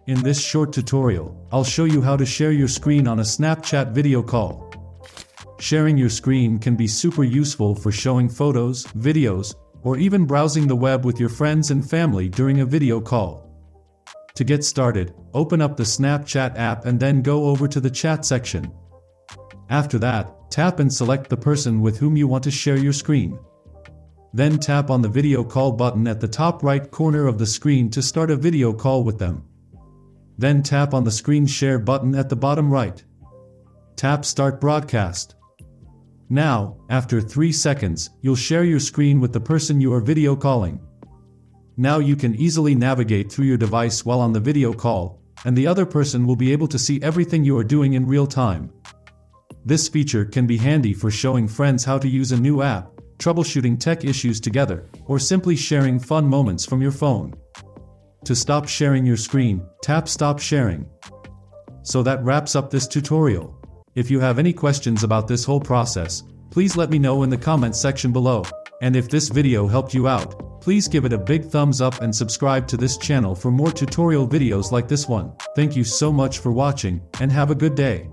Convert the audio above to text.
In this short tutorial, I'll show you how to share your screen on a Snapchat video call. Sharing your screen can be super useful for showing photos, videos, or even browsing the web with your friends and family during a video call. To get started, open up the Snapchat app and then go over to the chat section. After that, tap and select the person with whom you want to share your screen. Then tap on the video call button at the top right corner of the screen to start a video call with them. Then tap on the screen share button at the bottom right. Tap Start Broadcast. Now, after 3 seconds, you'll share your screen with the person you are video calling. Now you can easily navigate through your device while on the video call, and the other person will be able to see everything you are doing in real time. This feature can be handy for showing friends how to use a new app, troubleshooting tech issues together, or simply sharing fun moments from your phone. To stop sharing your screen, tap Stop Sharing. So that wraps up this tutorial. If you have any questions about this whole process, please let me know in the comments section below. And if this video helped you out, please give it a big thumbs up and subscribe to this channel for more tutorial videos like this one. Thank you so much for watching, and have a good day.